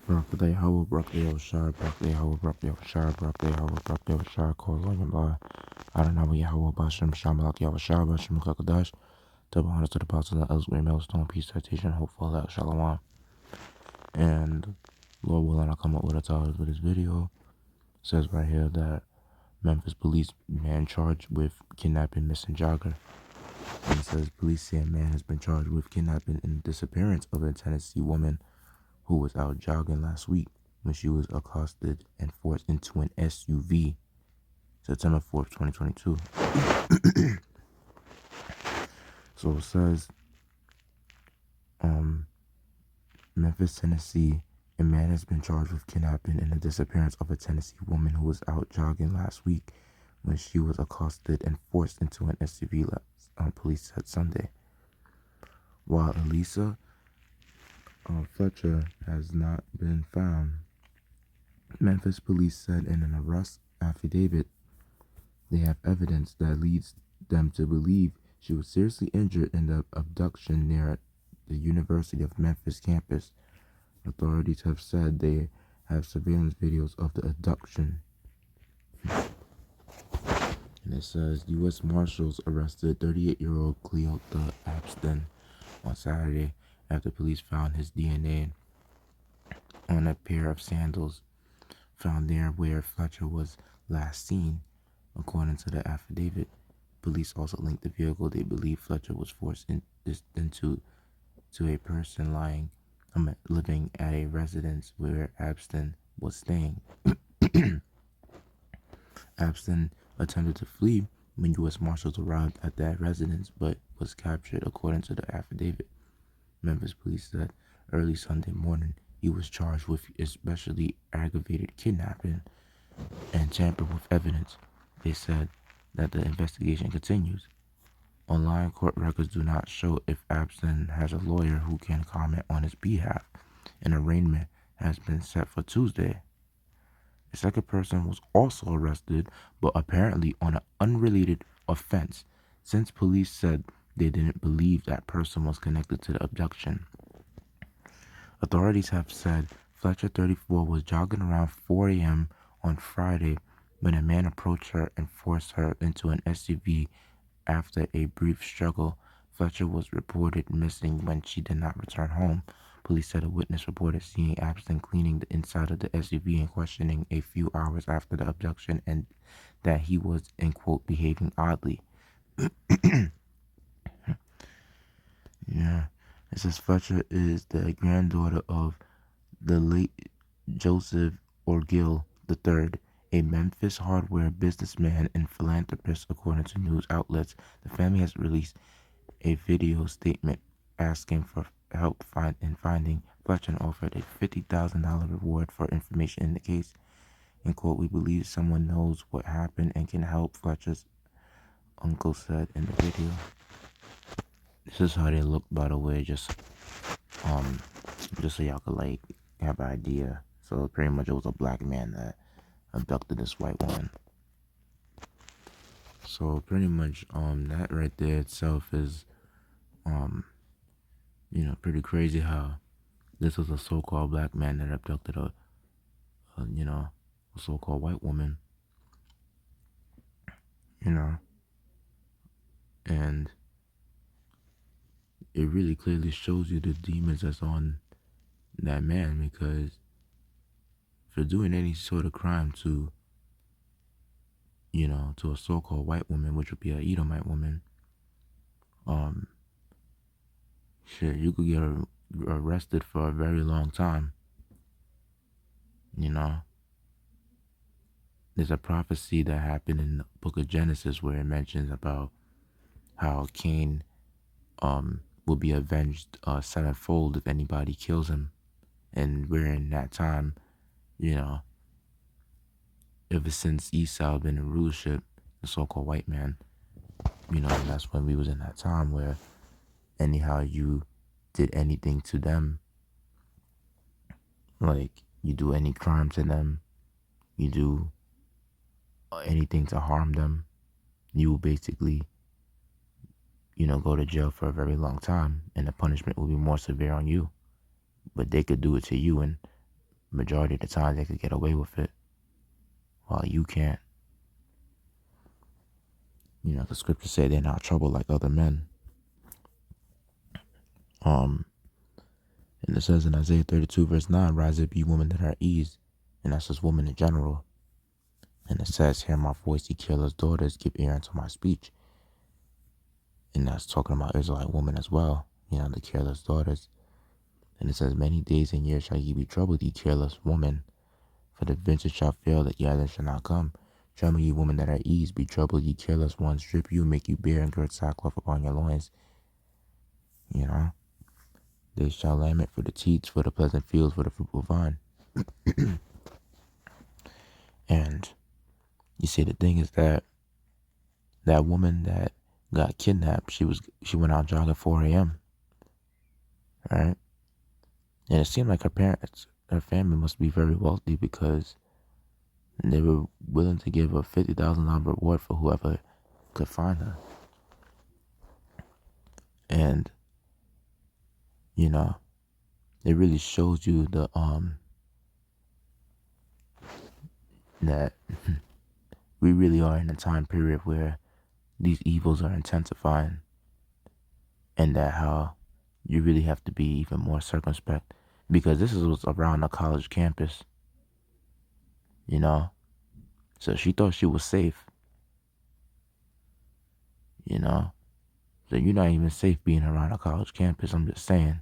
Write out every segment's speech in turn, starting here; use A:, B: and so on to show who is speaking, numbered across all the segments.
A: Broccoli, how broccoli, Yashar, broccoli, how broccoli, Yashar, broccoli, how broccoli, Yashar, call on Allah. I don't know Yahweh Basham Shamalak Yahweh Basham Kakadash. Double honors to the apostle of Ellsbury Millstone, peace, citation, hopeful that Shalom. And Lord willing, I'll come up with a title for this video. It says right here that Memphis police man charged with kidnapping missing jogger. And it says police say a man has been charged with kidnapping and disappearance of a Tennessee woman who was out jogging last week when she was accosted and forced into an SUV September 4th, 2022. So it says, Memphis, Tennessee, a man has been charged with kidnapping and the disappearance of a Tennessee woman who was out jogging last week when she was accosted and forced into an SUV, police said Sunday. While Elisa Fletcher has not been found, Memphis police said in an arrest affidavit they have evidence that leads them to believe she was seriously injured in the abduction near the University of Memphis campus. Authorities have said they have surveillance videos of the abduction. And it says U.S. Marshals arrested 38-year-old Cleota Abston on Saturday after police found his DNA on a pair of sandals found near where Fletcher was last seen, according to the affidavit. Police also linked the vehicle they believe Fletcher was forced into to a person living at a residence where Abston was staying. Abston attempted to flee when U.S. Marshals arrived at that residence, but was captured, according to the affidavit. Memphis police said early Sunday morning he was charged with especially aggravated kidnapping and tampered with evidence. They said that the investigation continues. Online court records do not show if Abston has a lawyer who can comment on his behalf. An arraignment has been set for Tuesday. A second person was also arrested, but apparently on an unrelated offense, since police said they didn't believe that person was connected to the abduction. Authorities have said Fletcher, 34, was jogging around 4 a.m. on Friday when a man approached her and forced her into an SUV. After a brief struggle, Fletcher was reported missing when she did not return home. Police said a witness reported seeing Abston cleaning the inside of the SUV and questioning a few hours after the abduction, and that he was, in quote, behaving oddly. Yeah. It says Fletcher is the granddaughter of the late Joseph Orgill III, a Memphis hardware businessman and philanthropist, according to news outlets. The family has released a video statement asking for help in finding Fletcher and offered a $50,000 reward for information in the case. In quote, "We believe someone knows what happened and can help," Fletcher's uncle said in the video. This is how they look, by the way, just so y'all could like have an idea. So pretty much it was a black man that abducted this white woman. So pretty much that right there itself is pretty crazy how this was a so-called black man that abducted a so-called white woman. And it really clearly shows you the demons that's on that man, because for doing any sort of crime to a so-called white woman, which would be a Edomite woman, you could get arrested for a very long time. There's a prophecy that happened in the book of Genesis where it mentions about how Cain will be avenged sevenfold if anybody kills him. And we're in that time, ever since Esau been in rulership, the so-called white man, and that's when we was in that time where anyhow you did anything to them, like you do any crime to them, you do anything to harm them, you will basically, go to jail for a very long time, and the punishment will be more severe on you. But they could do it to you and Majority of the time they could get away with it, while you can't. The scriptures say they're not troubled like other men. And it says in Isaiah 32 verse 9, rise up, ye women that are at ease. And that's just women in general. And it says, hear my voice, ye careless daughters, give ear unto my speech. And that's talking about Israelite women as well, the careless daughters. And it says, many days and years shall ye be troubled, ye careless woman. For the vintage shall fail, the gathering shall not come. Tremble, ye women that are at ease, be troubled, ye careless ones, strip you, make you bare, and gird sackcloth upon your loins. They shall lament for the teats, for the pleasant fields, for the fruitful vine. And you see, the thing is that woman that got kidnapped, she went out jogging at 4 a.m. Right? And it seemed like her family must be very wealthy, because they were willing to give a $50,000 reward for whoever could find her. And it really shows you that we really are in a time period where these evils are intensifying, and that how you really have to be even more circumspect, because this is what's around a college campus. So she thought she was safe. So you're not even safe being around a college campus, I'm just saying.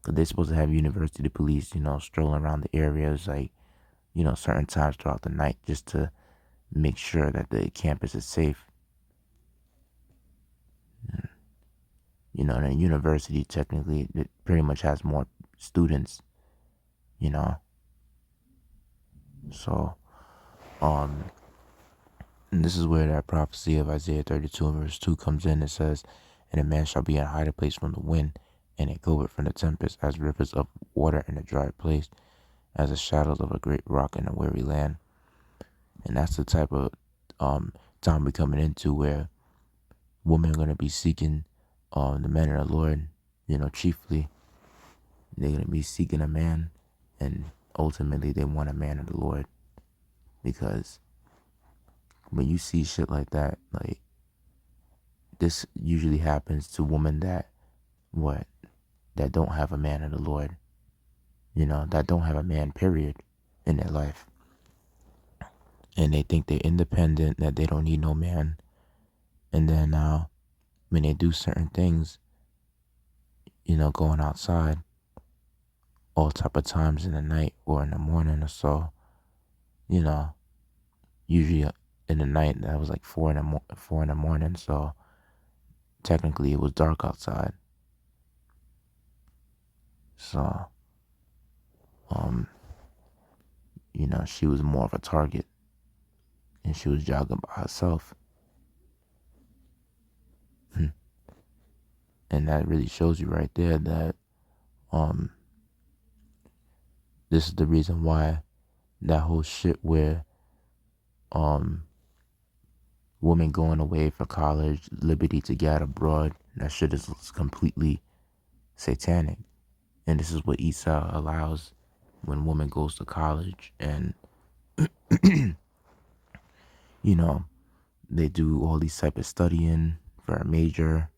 A: Because they're supposed to have university police, strolling around the areas, like, certain times throughout the night, just to make sure that the campus is safe. And a university, technically, it pretty much has more students, So, and this is where that prophecy of Isaiah 32 verse 2 comes in. It says, and a man shall be in a hiding place from the wind, and it goeth from the tempest, as rivers of water in a dry place, as the shadows of a great rock in a weary land. And that's the type of time we're coming into, where women are going to be seeking the men of the Lord, chiefly. They're going to be seeking a man, and ultimately they want a man of the Lord. Because when you see shit like that, like, this usually happens to women that don't have a man of the Lord, that don't have a man, period, in their life. And they think they're independent, that they don't need no man. And then now, when they do certain things, going outside all type of times in the night or in the morning or so, usually in the night, that was like 4 in the morning, so technically it was dark outside. So, she was more of a target, and she was jogging by herself. And that really shows you right there that this is the reason why that whole shit where women going away for college, liberty to get abroad, that shit is completely satanic. And this is what Esau allows when woman goes to college, and they do all these type of studying for a major,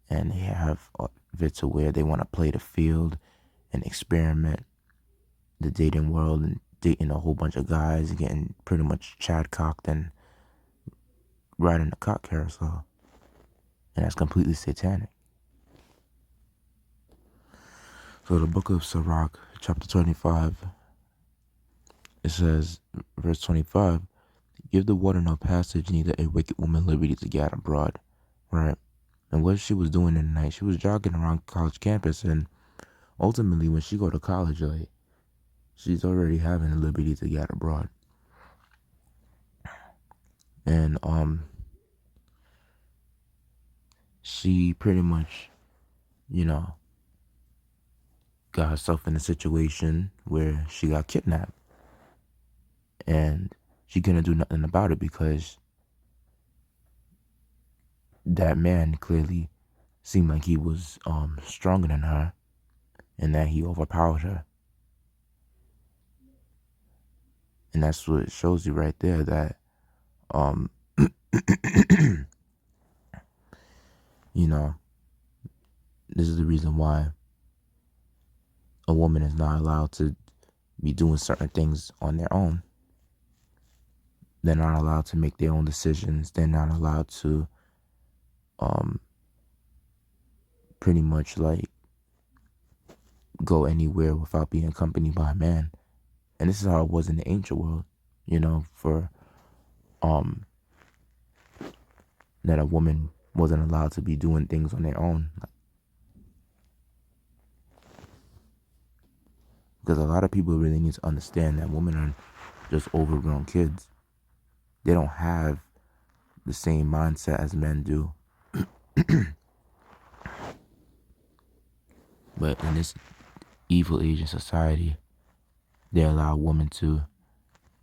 A: and they have it to where they want to play the field and experiment the dating world, and dating a whole bunch of guys and getting pretty much chadcocked and riding the cock carousel. And that's completely satanic. So the book of Sirach, chapter 25, it says, verse 25, give the water no passage, neither a wicked woman liberty to get abroad. Right? And what she was doing in the night, she was jogging around college campus, and ultimately when she go to college, like, she's already having the liberty to get abroad. And she pretty much, got herself in a situation where she got kidnapped. And she couldn't do nothing about it, because that man clearly seemed like he was stronger than her, and that he overpowered her. And that's what it shows you right there, that um you know, this is the reason why a woman is not allowed to be doing certain things on their own. They're not allowed to make their own decisions. They're not allowed to pretty much like go anywhere without being accompanied by a man. And this is how it was in the ancient world, for that a woman wasn't allowed to be doing things on their own. Because a lot of people really need to understand that women are just overgrown kids. They don't have the same mindset as men do. But in this evil Asian society, they allow women to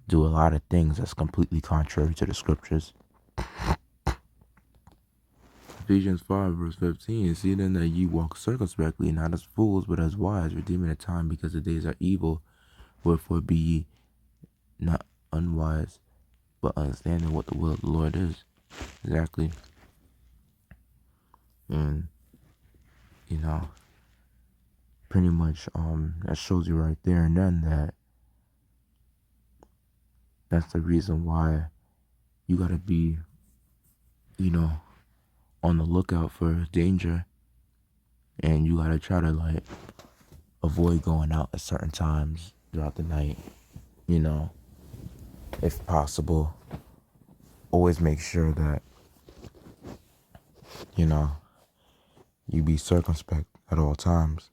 A: do a lot of things that's completely contrary to the scriptures. Ephesians 5 verse 15, see then that ye walk circumspectly, not as fools, but as wise, redeeming the time, because the days are evil. Wherefore be ye not unwise, but understanding what the will of the Lord is. Exactly. And, pretty much, that shows you right there and then that that's the reason why you gotta be, on the lookout for danger, and you gotta try to like avoid going out at certain times throughout the night, if possible. Always make sure that, you be circumspect at all times.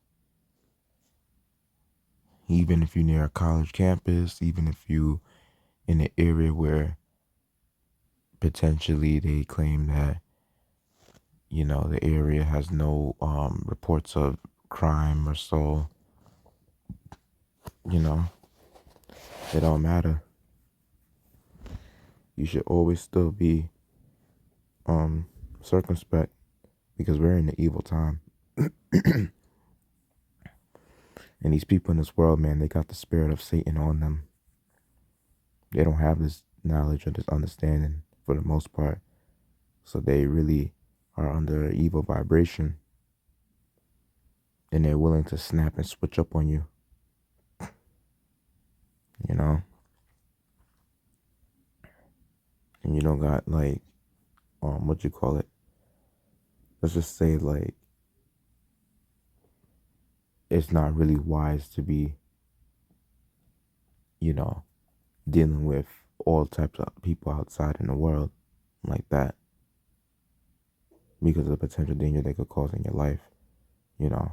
A: Even if you're near a college campus, even if you in an area where potentially they claim that, the area has no reports of crime or so, it don't matter. You should always still be circumspect, because we're in the evil time. And these people in this world, man, they got the spirit of Satan on them. They don't have this knowledge or this understanding for the most part. So they really are under evil vibration. And they're willing to snap and switch up on you. And you don't got like, what you call it? Let's just say like, it's not really wise to be, dealing with all types of people outside in the world like that, because of the potential danger they could cause in your life, So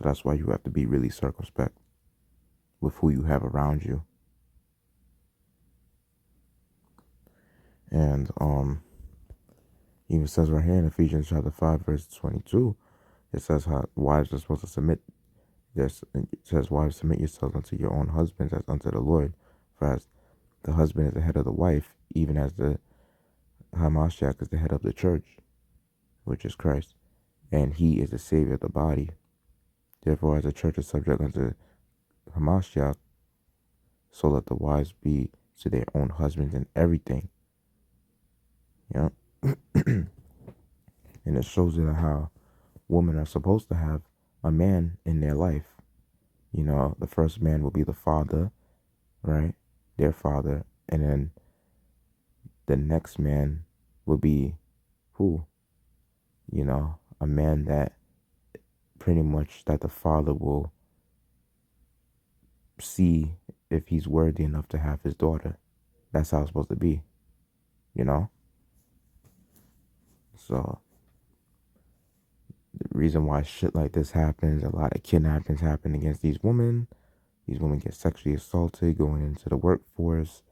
A: that's why you have to be really circumspect with who you have around you. And even says right here in Ephesians chapter 5 verse 22, it says how wives are supposed to submit. It says, wives, submit yourselves unto your own husbands as unto the Lord. For as the husband is the head of the wife, even as the Hamashiach is the head of the church, which is Christ, and he is the Savior of the body. Therefore, as the church is subject unto Hamashiach, so let the wives be to their own husbands in everything. And it shows you how women are supposed to have a man in their life. The first man will be the father, right? Their father. And then the next man will be who? A man that pretty much that the father will see if he's worthy enough to have his daughter. That's how it's supposed to be, So the reason why shit like this happens, a lot of kidnappings happen against these women. These women get sexually assaulted going into the workforce,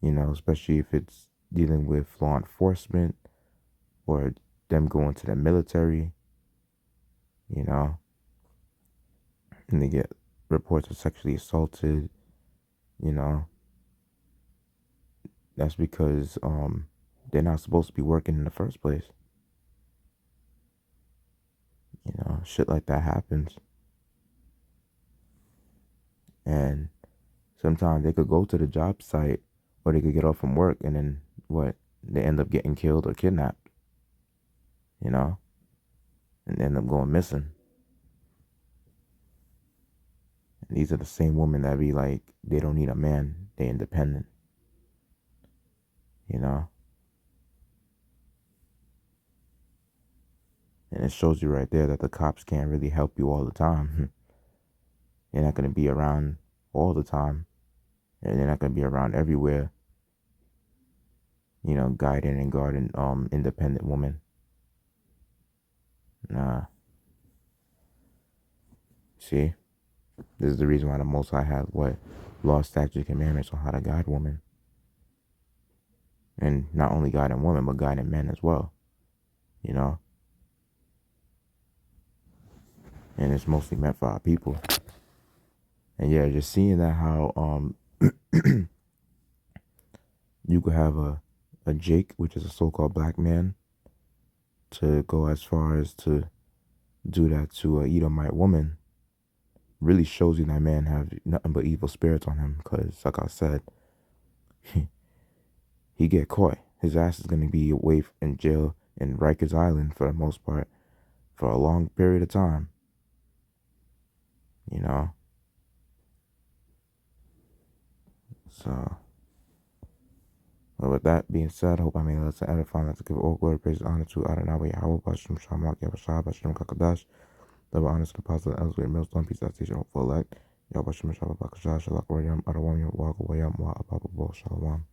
A: especially if it's dealing with law enforcement or them going to the military, and they get reports of sexually assaulted, that's because they're not supposed to be working in the first place. Shit like that happens. And Sometimes they could go to the job site or they could get off from work and then what? They end up getting killed or kidnapped, you know, and end up going missing. And these are the same women that be like, they don't need a man, they independent, you know. And it shows you right there that the cops can't really help you all the time. They're not going to be around all the time. And they're not going to be around everywhere, you know, guiding and guarding independent women. Nah. See? This is the reason why the Most High has what? Law, statutes, commandments on how to guide women. And not only guiding women, but guiding men as well. You know? And it's mostly meant for our people. And yeah, just seeing that how you could have a Jake, which is a so-called black man, to go as far as to do that to a Edomite woman, really shows you that man have nothing but evil spirits on him. Because, like I said, he get caught. His ass is going to be away in jail in Rikers Island for the most part for a long period of time. You know? So, but with that being said, I hope I made a lesson edifying. Let's give all glory, praise, and honor to Adonai Yahweh, Bashem Shamak, Yasharahla, Bashem Kakadash, double honors to the apostle and elders, millstone, peace, that station, hopeful elect. Yahweh Bashem Shabbat Bakashash, Shalak Royam, Adawam, Wag Wayam, Wa Ababa, Shalom.